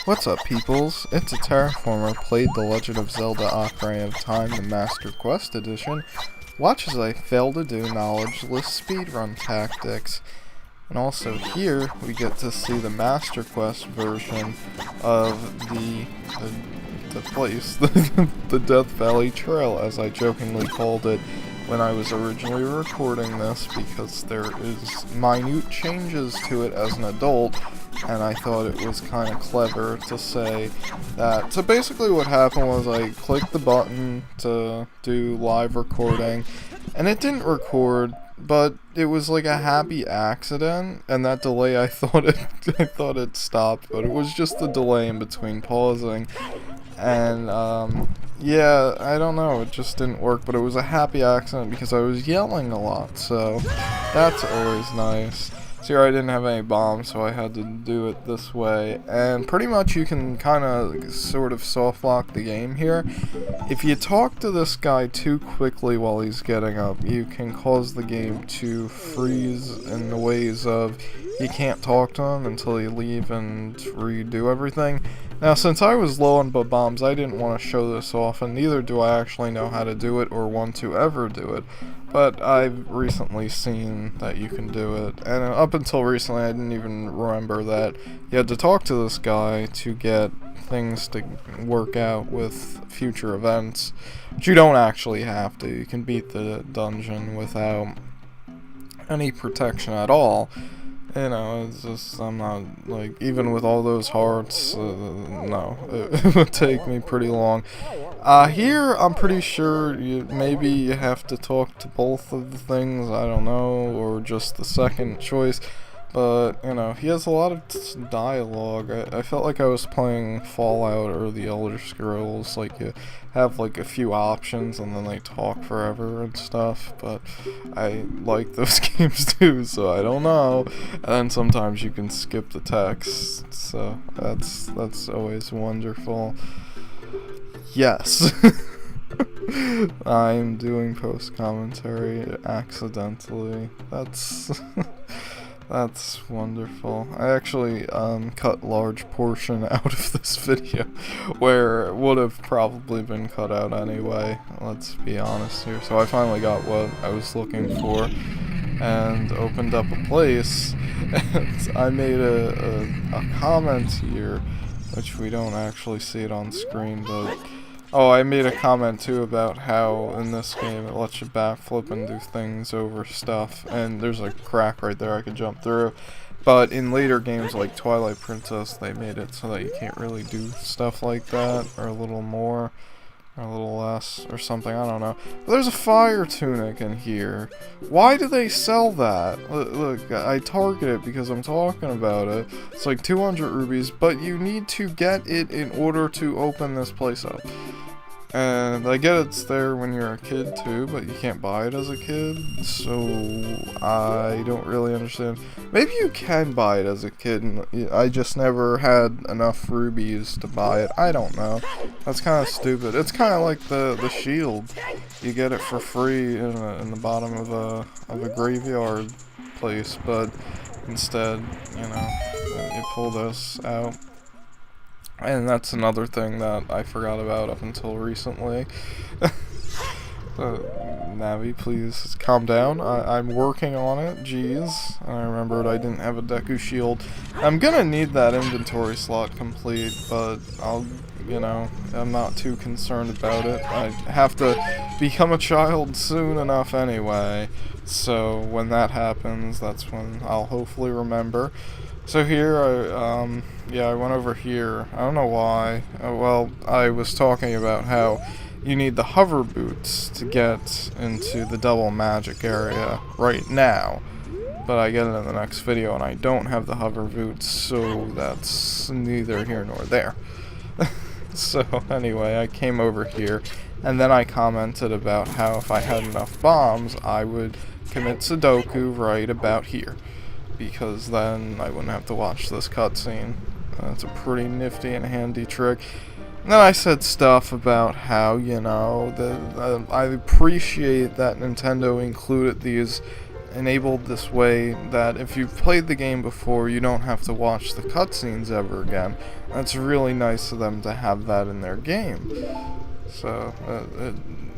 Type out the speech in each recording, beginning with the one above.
What's up, peoples? It's a Terraformer played The Legend of Zelda Ocarina of Time, the Master Quest Edition. Watch as I fail to do knowledgeless speedrun tactics. And also here, we get to see the Master Quest version of the place, the Death Valley Trail, as I jokingly called it when I was originally recording this, because there is minute changes to it as an adult, and I thought it was kind of clever to say that. So basically what happened was I clicked the button to do live recording, and it didn't record, but it was like a happy accident, and that delay I thought it stopped, but it was just the delay in between pausing. And yeah, I don't know, it just didn't work, but it was a happy accident because I was yelling a lot, so that's always nice. So here I didn't have any bombs, so I had to do it this way, and pretty much you can kind of sort of soft lock the game here. If you talk to this guy too quickly while he's getting up, you can cause the game to freeze in the ways of you can't talk to him until you leave and redo everything. Now, since I was low on bombs, I didn't want to show this off, and neither do I actually know how to do it or want to ever do it. But I've recently seen that you can do it, and up until recently I didn't even remember that you had to talk to this guy to get things to work out with future events. But you don't actually have to. You can beat the dungeon without any protection at all. You know, it's just, I'm not, like, even with all those hearts, no, it would take me pretty long. Here, I'm pretty sure maybe you have to talk to both of the things, I don't know, or just the second choice. But, you know, he has a lot of dialogue. I felt like I was playing Fallout or the Elder Scrolls. Like, you have, like, a few options and then they talk forever and stuff. But I like those games too, so I don't know. And then sometimes you can skip the text. So that's always wonderful. Yes. I'm doing post-commentary accidentally. That's wonderful. I actually cut large portion out of this video where it would have probably been cut out anyway, let's be honest here. So I finally got what I was looking for and opened up a place, and I made a comment here, which we don't actually see it on screen, but oh, I made a comment too about how in this game it lets you backflip and do things over stuff, and there's a crack right there I could jump through. But in later games like Twilight Princess, they made it so that you can't really do stuff like that, or a little more, or a little less, or something, I don't know. But there's a fire tunic in here. Why do they sell that? Look, I target it because I'm talking about it. It's like 200 rubies, but you need to get it in order to open this place up. And I get it's there when you're a kid too, but you can't buy it as a kid, so I don't really understand. Maybe you can buy it as a kid, and I just never had enough rubies to buy it. I don't know. That's kind of stupid. It's kind of like the shield. You get it for free in the bottom of a graveyard place, but instead, you know, you pull this out. And that's another thing that I forgot about up until recently. Navi, please calm down. I'm working on it. Jeez. And I remembered I didn't have a Deku shield. I'm gonna need that inventory slot complete, but you know, I'm not too concerned about it. I have to become a child soon enough anyway. So when that happens, that's when I'll hopefully remember. So here, I went over here. I don't know why. Well, I was talking about how you need the hover boots to get into the double magic area right now. But I get it in the next video, and I don't have the hover boots, so that's neither here nor there. So anyway, I came over here, and then I commented about how if I had enough bombs, I would commit Sudoku right about here, because then I wouldn't have to watch this cutscene. That's a pretty nifty and handy trick. And then I said stuff about how, you know, I appreciate that Nintendo included these enabled this way that if you've played the game before, you don't have to watch the cutscenes ever again. That's really nice of them to have that in their game. So,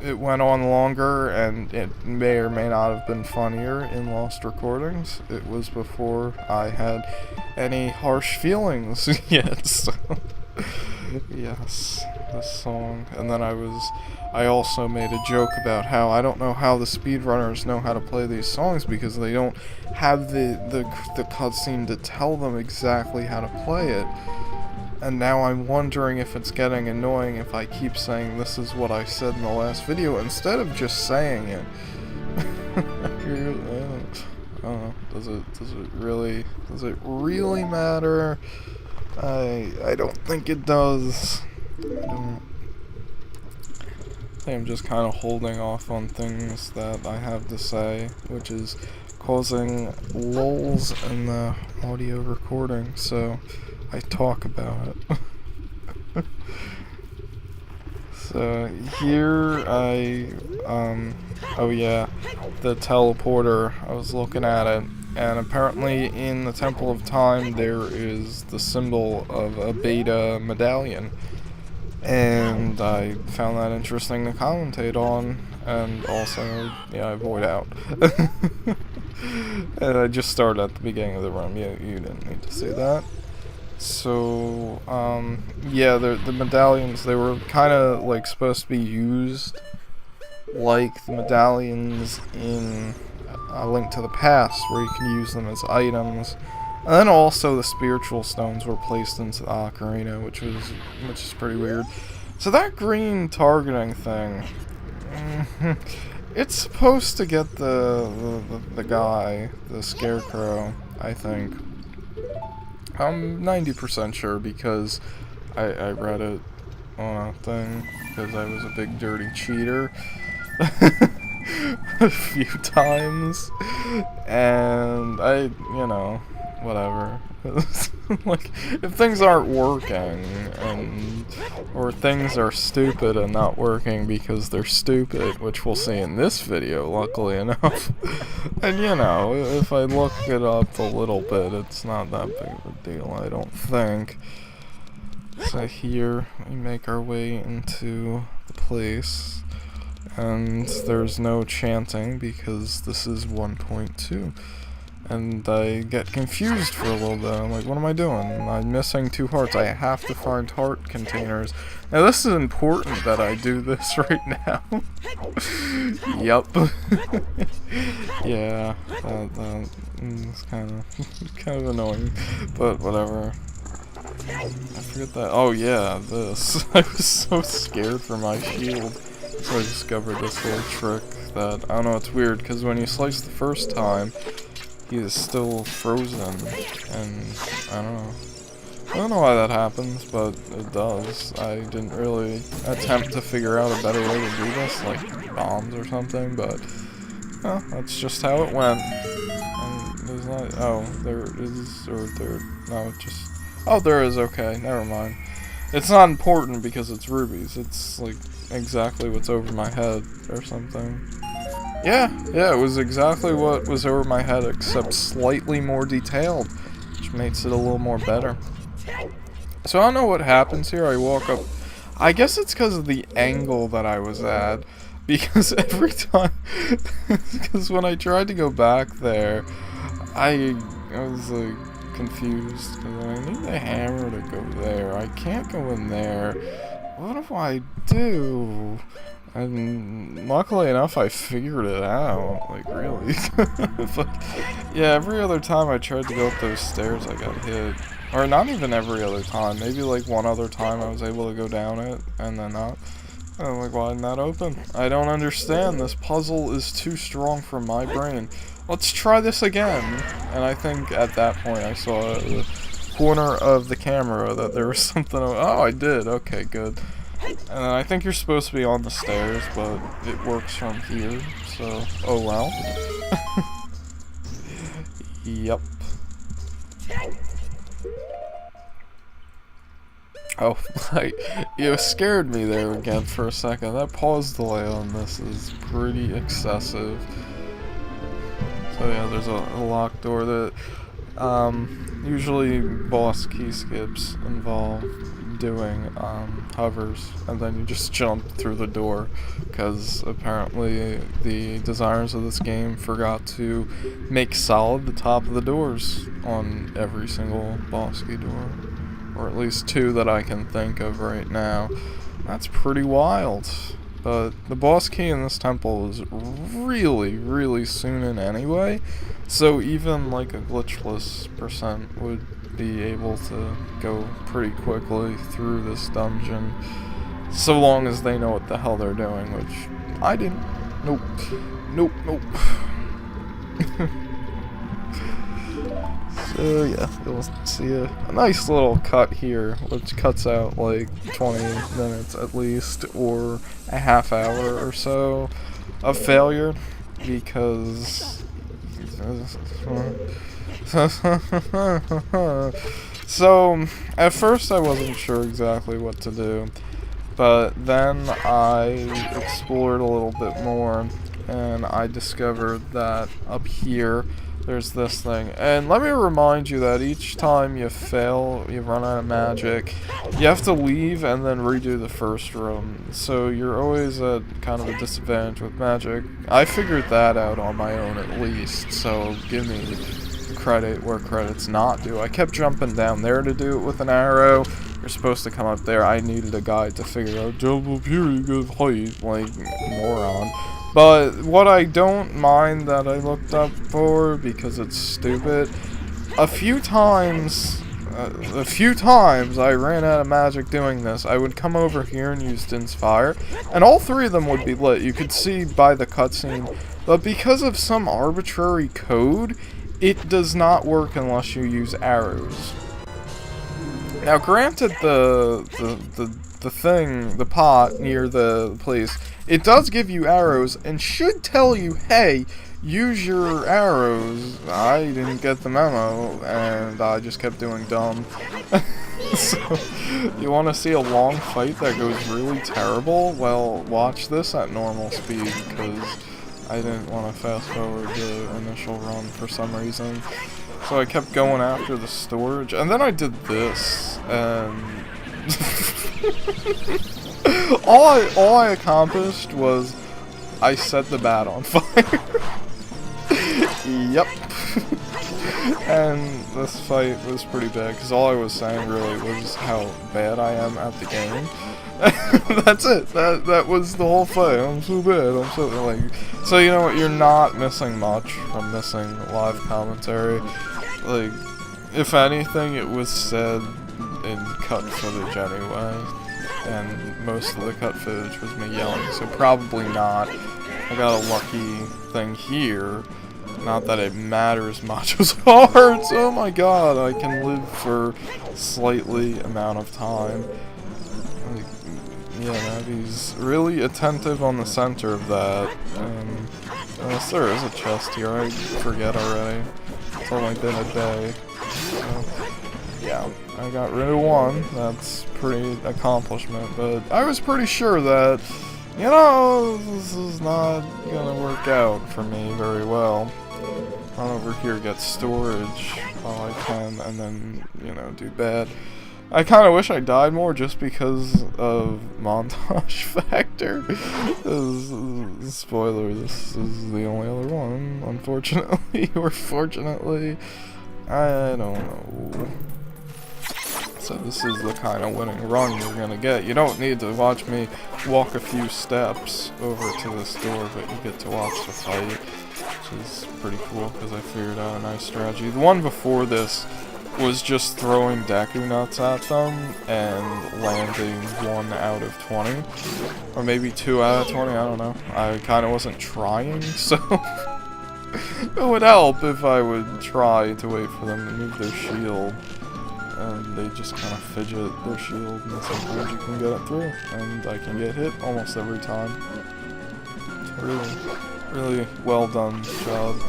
it went on longer, and it may or may not have been funnier in Lost Recordings. It was before I had any harsh feelings yet, so... Yes, this song. And then I also made a joke about how I don't know how the speedrunners know how to play these songs, because they don't have the cutscene to tell them exactly how to play it. And now I'm wondering if it's getting annoying if I keep saying this is what I said in the last video instead of just saying it. Does it really matter? I don't think it does. I think I'm just kind of holding off on things that I have to say, which is causing lulls in the audio recording, so I talk about it. So here oh yeah, the teleporter, I was looking at it, and apparently in the Temple of Time there is the symbol of a beta medallion, and I found that interesting to commentate on, and also, yeah, I void out. And I just started at the beginning of the run, you didn't need to see that. So, yeah, the medallions, they were kind of, like, supposed to be used like the medallions in A Link to the Past, where you can use them as items. And then also the spiritual stones were placed into the Ocarina, which is pretty weird. So that green targeting thing, it's supposed to get the guy, the scarecrow, I think. I'm 90% sure because I read it on a thing, because I was a big dirty cheater a few times, and you know, whatever. Like, if things aren't working, or things are stupid and not working because they're stupid, which we'll see in this video, luckily enough, and you know, if I look it up a little bit, it's not that big of a deal, I don't think. So here, we make our way into the place, and there's no chanting because this is 1.2. And I get confused for a little bit. I'm like, what am I doing? I'm missing 2 hearts. I have to find heart containers. Now, this is important that I do this right now. Yup. Yeah, it's kind of annoying, but whatever. I forget that. Oh yeah, this. I was so scared for my shield, so I discovered this little trick that, I don't know, it's weird, because when you slice the first time, he is still frozen, and I don't know why that happens, but it does. I didn't really attempt to figure out a better way to do this, like bombs or something, but that's just how it went. And there's not, oh, there is, or there, no, it just, oh, there is, okay, never mind. It's not important because it's rubies, it's like exactly what's over my head or something. Yeah, it was exactly what was over my head, except slightly more detailed, which makes it a little more better. So I don't know what happens here. I walk up, I guess it's because of the angle that I was at, because every time, because when I tried to go back there, I was like confused, because I need the hammer to go there. I can't go in there. What do I do? And luckily enough, I figured it out, like, really. But, yeah, every other time I tried to go up those stairs, I got hit. Or not even every other time, maybe like one other time I was able to go down it, and then not. And I'm like, why didn't that open? I don't understand, this puzzle is too strong for my brain. Let's try this again. And I think at that point I saw the corner of the camera that there was something, oh, I did, okay, good. And then I think you're supposed to be on the stairs, but it works from here, so, oh well. Yep. Oh, like, you scared me there again for a second. That pause delay on this is pretty excessive. So So yeah, there's a locked door that usually boss key skips involve doing hovers, and then you just jump through the door, because apparently the designers of this game forgot to make solid the top of the doors on every single boss key door, or at least 2 that I can think of right now. That's pretty wild. But the boss key in this temple is really, really soon in anyway, so even like a glitchless percent would be able to go pretty quickly through this dungeon, so long as they know what the hell they're doing, which I didn't. Nope. Nope, nope. So yeah, you'll see a nice little cut here, which cuts out like 20 minutes at least, or a half hour or so of failure, because so at first I wasn't sure exactly what to do, but then I explored a little bit more, and I discovered that up here there's this thing. And let me remind you that each time you fail, you run out of magic, you have to leave and then redo the first room. So you're always at kind of a disadvantage with magic. I figured that out on my own at least, so give me credit where credit's not due. I kept jumping down there to do it with an arrow. You're supposed to come up there. I needed a guide to figure out, jump up here, you get height, like, moron. But what I don't mind that I looked up for, because it's stupid, a few times I ran out of magic doing this. I would come over here and use Din's Fire, and all 3 of them would be lit. You could see by the cutscene, but because of some arbitrary code, it does not work unless you use arrows. Now, granted, the pot near the place, it does give you arrows and should tell you, hey, use your arrows. I didn't get the memo, and I just kept doing dumb. So, you want to see a long fight that goes really terrible? Well, watch this at normal speed, because I didn't want to fast forward the initial run for some reason. So I kept going after the storage, and then I did this, and all I accomplished was I set the bat on fire. Yep. And this fight was pretty bad, because all I was saying really was how bad I am at the game. That's it. That was the whole fight. I'm so bad. I'm so like. So you know what? You're not missing much from missing live commentary. Like, if anything, it was said in cut footage anyway, and most of the cut footage was me yelling. So probably not. I got a lucky thing here. Not that it matters much as hearts. Oh my god, I can live for slightly amount of time. Like, yeah, Navi's really attentive on the center of that. Unless there is a chest here, I forget already. It's only been a day. So, yeah, I got rid of 1. That's pretty accomplishment, but I was pretty sure that, you know, this is not gonna work out for me very well. Run over here, get storage while I can, and then, you know, do bad. I kind of wish I died more just because of montage factor. Spoiler, this is the only other one, unfortunately, or fortunately. I don't know. So this is the kind of winning run you're gonna get. You don't need to watch me walk a few steps over to this door, but you get to watch the fight, which is pretty cool because I figured out a nice strategy. The one before this was just throwing Deku Nuts at them and landing 1 out of 20. Or maybe 2 out of 20, I don't know. I kind of wasn't trying, so it would help if I would try to wait for them to move their shield. And they just kind of fidget their shield, and sometimes you can get it through. And I can get hit almost every time. Really well done job.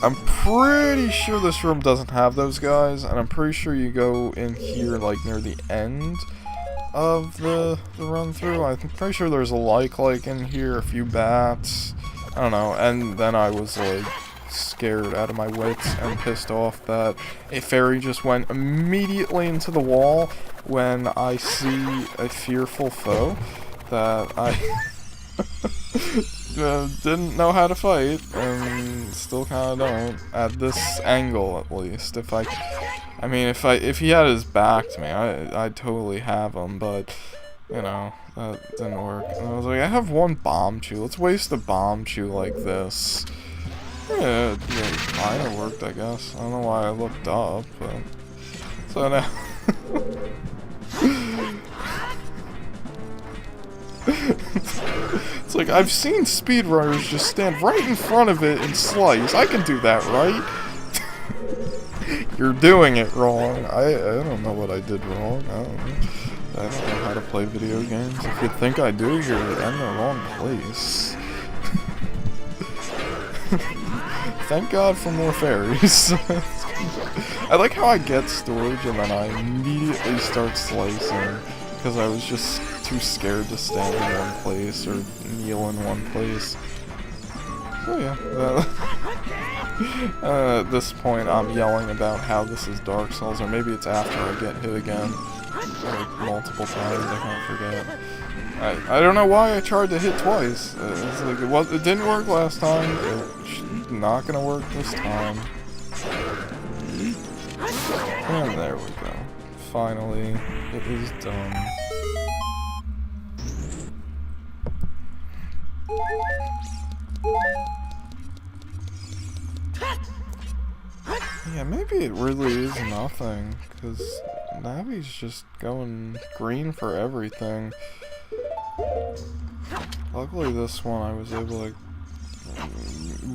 I'm pretty sure this room doesn't have those guys, and I'm pretty sure you go in here like near the end of the run through. I'm pretty sure there's a like in here, a few bats, I don't know, and then I was like scared out of my wits and pissed off that a fairy just went immediately into the wall when I see a fearful foe that I didn't know how to fight, and still kind of don't, at this angle at least. If he had his back to me, I'd totally have him, but, you know, that didn't work. And I was like, I have one bomb chew, let's waste a bomb chew like this. Yeah, it kind of worked, I guess. I don't know why I looked up, but... So now... It's like, I've seen speedrunners just stand right in front of it and slice. I can do that, right? You're doing it wrong. I don't know what I did wrong. I don't know how to play video games. If you think I do, you're in the wrong place. Thank God for more fairies. I like how I get storage and then I immediately start slicing because I was just too scared to stand in one place or kneel in one place. So yeah, at this point I'm yelling about how this is Dark Souls, or maybe it's after I get hit again, like multiple times, I can't forget. I don't know why I tried to hit twice. It's like it didn't work last time, it's not gonna work this time. And there we go. Finally, it is done. Yeah, maybe it really is nothing, because Navi's just going green for everything. Luckily this one I was able to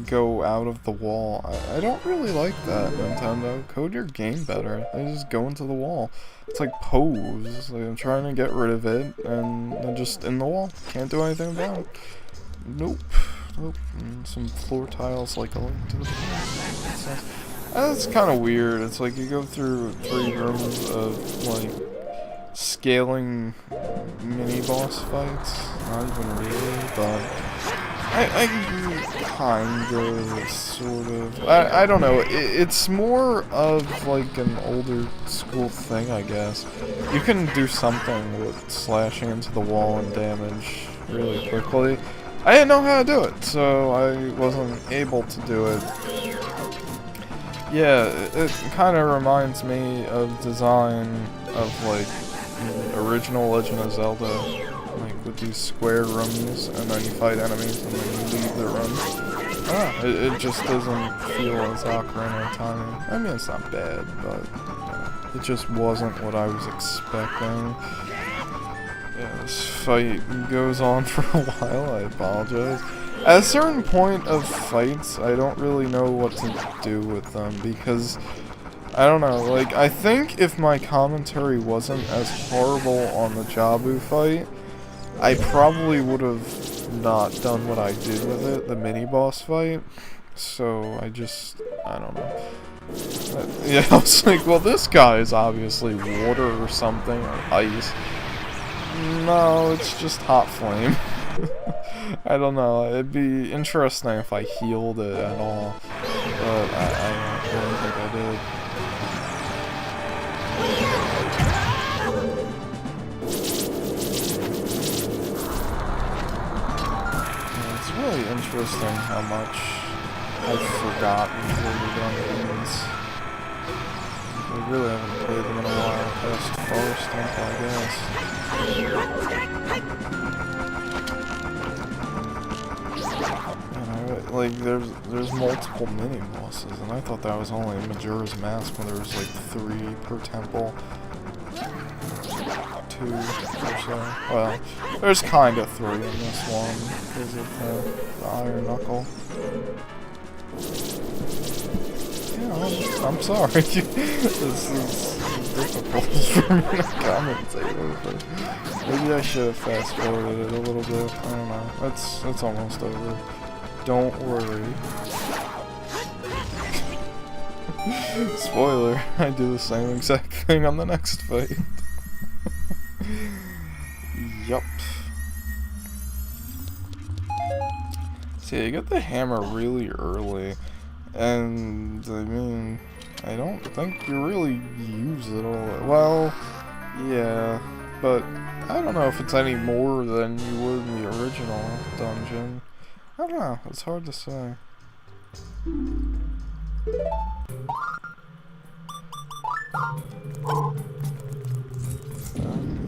go out of the wall. I don't really like that, Nintendo. Code your game better. They just go into the wall. It's like pose. Like I'm trying to get rid of it, and they're just in the wall. Can't do anything about it. Nope. Nope. And some floor tiles like a link to the That's kind of weird. It's like you go through 3 rooms of like scaling mini boss fights. Not even really, but I kind of, sort of. I don't know. It's more of like an older school thing, I guess. You can do something with slashing into the wall and damage really quickly. I didn't know how to do it, so I wasn't able to do it. Yeah, it kind of reminds me of design of like original Legend of Zelda, like with these square rooms, and then you fight enemies and then you leave the room. It just doesn't feel as Ocarina of Time. I mean, it's not bad, but it just wasn't what I was expecting. Yeah, this fight goes on for a while, I apologize. At a certain point of fights, I don't really know what to do with them, because, I don't know, like, I think if my commentary wasn't as horrible on the Jabu fight, I probably would have not done what I did with it, the mini-boss fight, so I don't know. Yeah, I was like, well, this guy is obviously water or something, or ice. No, it's just hot flame. I don't know, it'd be interesting if I healed it at all, but I don't think I did. Yeah, it's really interesting how much I've forgotten Zelda games. We really haven't played them in a while, past Forest Temple, I guess. Like, there's multiple mini-bosses, and I thought that was only Majora's Mask when there was, like, 3 per temple. 2 or so. Well, there's kinda 3 in this one, because of the Iron Knuckle. Yeah, I'm sorry. This is difficult for me to commentate over. Maybe I should have fast-forwarded it a little bit. I don't know. It's almost over. Don't worry. Spoiler, I do the same exact thing on the next fight. Yup. So yeah, you get the hammer really early, And, I mean, I don't think you really use it all. Well, yeah, but I don't know if it's any more than you would in the original dungeon. I don't know, it's hard to say.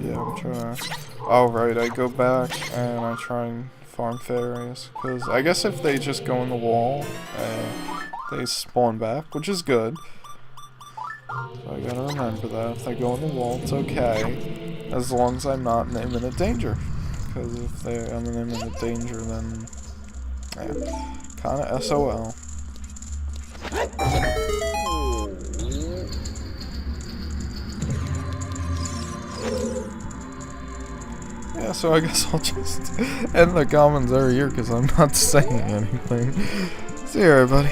Yeah, I'm trying to... Oh, right, I go back and I try and farm fairies. Because I guess if they just go in the wall, they spawn back, which is good. So I gotta remember that. If they go in the wall, it's okay. As long as I'm not in imminent danger. Because if I'm in imminent danger, then... yeah, kinda SOL. Yeah, so I guess I'll just end the commentary here because I'm not saying anything. See you, everybody.